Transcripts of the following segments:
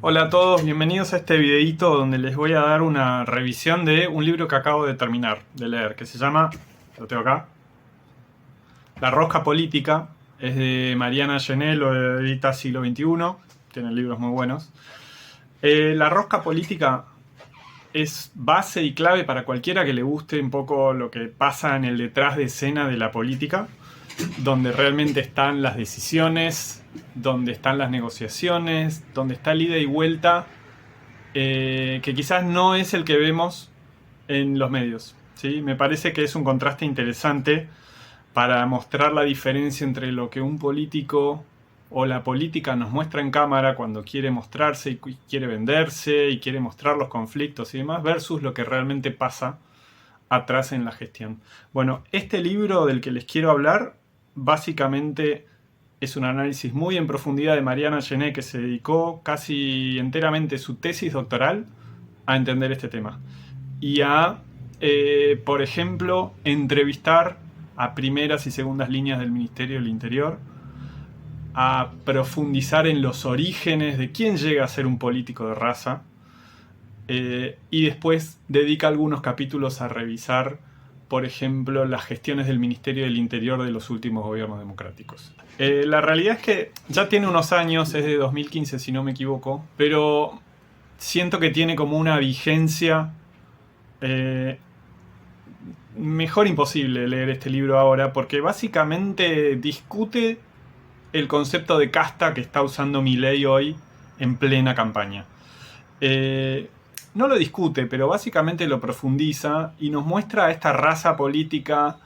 Hola a todos, bienvenidos a este videito donde les voy a dar una revisión de un libro que acabo de terminar de leer, que se llama, lo tengo acá, La Rosca Política. Es de Mariana Gené, lo edita Siglo XXI, tiene libros muy buenos. La Rosca Política es base y clave para cualquiera que le guste un poco lo que pasa en el detrás de escena de la política, donde realmente están las decisiones, donde están las negociaciones, donde está el ida y vuelta, que quizás no es el que vemos en los medios. ¿Sí? Me parece que es un contraste interesante para mostrar la diferencia entre lo que un político o la política nos muestra en cámara cuando quiere mostrarse y quiere venderse y quiere mostrar los conflictos y demás, versus lo que realmente pasa atrás en la gestión. Bueno, este libro del que les quiero hablar básicamente es un análisis muy en profundidad de Mariana Gené, que se dedicó casi enteramente su tesis doctoral a entender este tema y a, por ejemplo, entrevistar a primeras y segundas líneas del Ministerio del Interior, a profundizar en los orígenes de quién llega a ser un político de raza, y después dedica algunos capítulos a revisar, por ejemplo, las gestiones del Ministerio del Interior de los últimos gobiernos democráticos. La realidad es que ya tiene unos años, es de 2015 si no me equivoco, pero siento que tiene como una vigencia eh, mejor imposible leer este libro ahora, porque básicamente discute el concepto de casta que está usando Milei hoy en plena campaña. Eh, no lo discute, pero básicamente lo profundiza y nos muestra a esta raza política,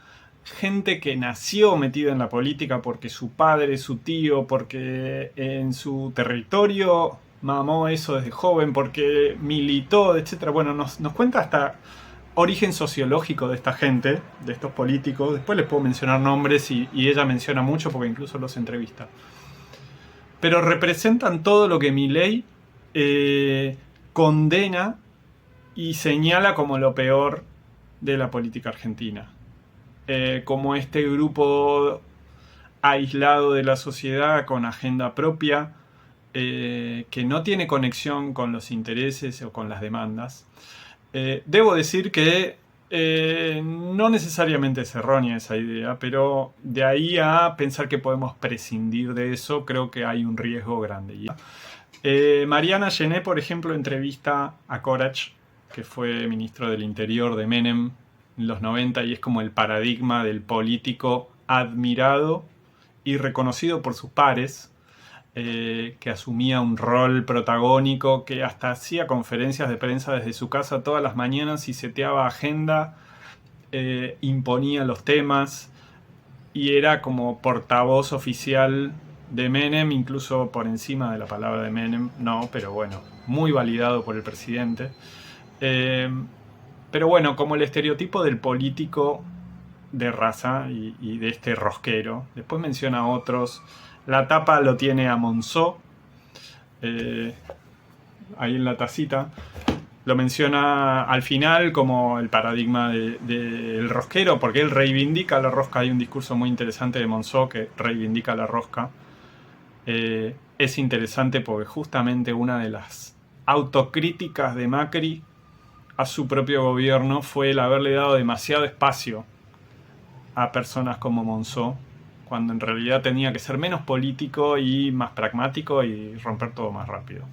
gente que nació metida en la política porque su padre, su tío, porque en su territorio mamó eso desde joven, porque militó, etc. Bueno, nos cuenta hasta origen sociológico de esta gente, de estos políticos. Después les puedo mencionar nombres y ella menciona mucho porque incluso los entrevista. Pero representan todo lo que Milei condena y señala como lo peor de la política argentina. Como este grupo aislado de la sociedad con agenda propia, que no tiene conexión con los intereses o con las demandas. Debo decir que no necesariamente es errónea esa idea, pero de ahí a pensar que podemos prescindir de eso, creo que hay un riesgo grande. Mariana Gené, por ejemplo, entrevista a Corach, que fue ministro del Interior de Menem en los 90 y es como el paradigma del político admirado y reconocido por sus pares, que asumía un rol protagónico, que hasta hacía conferencias de prensa desde su casa todas las mañanas y seteaba agenda, imponía los temas y era como portavoz oficial de Menem, incluso por encima de la palabra de Menem, no, pero bueno, muy validado por el presidente. Eh, pero bueno, como el estereotipo del político de raza y de este rosquero. Después menciona otros. La tapa lo tiene a Monzó, eh, ahí en la tacita. Lo menciona al final como el paradigma del rosquero, porque él reivindica la rosca. Hay un discurso muy interesante de Monzó que reivindica la rosca. Es interesante porque justamente una de las autocríticas de Macri a su propio gobierno fue el haberle dado demasiado espacio a personas como Monzó, cuando en realidad tenía que ser menos político y más pragmático y romper todo más rápido.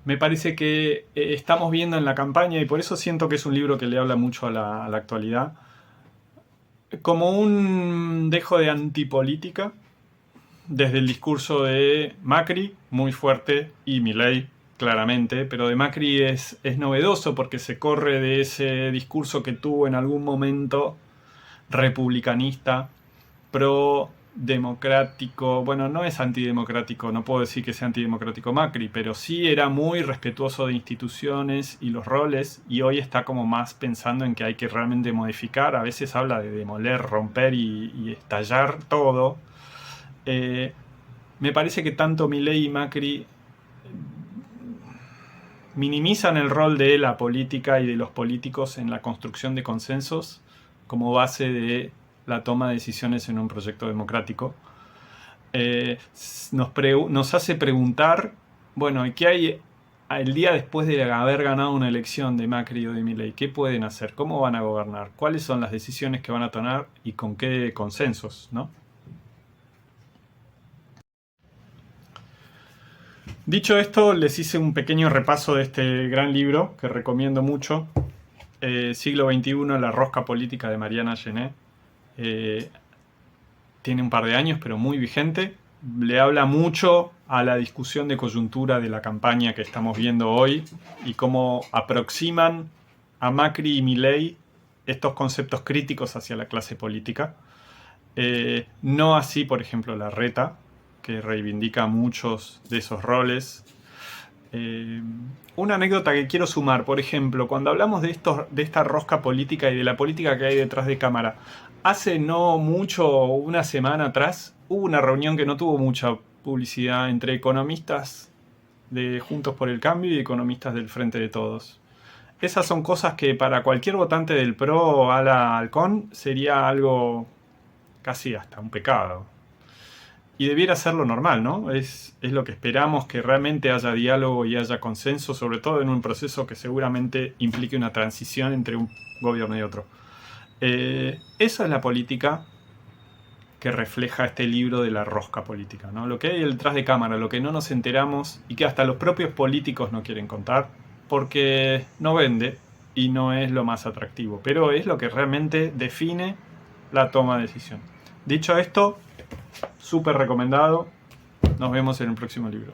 Me parece que estamos viendo en la campaña, y por eso siento que es un libro que le habla mucho a la actualidad, como un dejo de antipolítica desde el discurso de Macri, muy fuerte, y Milei, claramente, pero de Macri es novedoso porque se corre de ese discurso que tuvo en algún momento republicanista, pro democrático. Bueno, no es antidemocrático, no puedo decir que sea antidemocrático Macri, pero sí era muy respetuoso de instituciones y los roles, y hoy está como más pensando en que hay que realmente modificar. A veces habla de demoler, romper y estallar todo. Me parece que tanto Milei y Macri minimizan el rol de la política y de los políticos en la construcción de consensos como base de la toma de decisiones en un proyecto democrático. nos hace preguntar, bueno, ¿y qué hay el día después de haber ganado una elección de Macri o de Milei? ¿Qué pueden hacer? ¿Cómo van a gobernar? ¿Cuáles son las decisiones que van a tomar y con qué consensos, ¿no? Dicho esto, les hice un pequeño repaso de este gran libro que recomiendo mucho, Siglo XXI, La rosca política de Mariana Gené. Eh, Tiene un par de años, pero muy vigente. Le habla mucho a la discusión de coyuntura de la campaña que estamos viendo hoy y cómo aproximan a Macri y Milei estos conceptos críticos hacia la clase política. No así, por ejemplo, Larreta, que reivindica muchos de esos roles. Una anécdota que quiero sumar, por ejemplo, cuando hablamos de esta rosca política y de la política que hay detrás de cámara, hace no mucho, una semana atrás, hubo una reunión que no tuvo mucha publicidad entre economistas de Juntos por el Cambio y economistas del Frente de Todos. Esas son cosas que para cualquier votante del PRO a la Halcón sería algo casi hasta un pecado. Y debiera ser lo normal, ¿no? Es lo que esperamos, que realmente haya diálogo y haya consenso, sobre todo en un proceso que seguramente implique una transición entre un gobierno y otro. Esa es la política que refleja este libro de la rosca política, ¿no? Lo que hay detrás de cámara, lo que no nos enteramos y que hasta los propios políticos no quieren contar, porque no vende y no es lo más atractivo, pero es lo que realmente define la toma de decisión. Dicho esto, súper recomendado. Nos vemos en el próximo libro.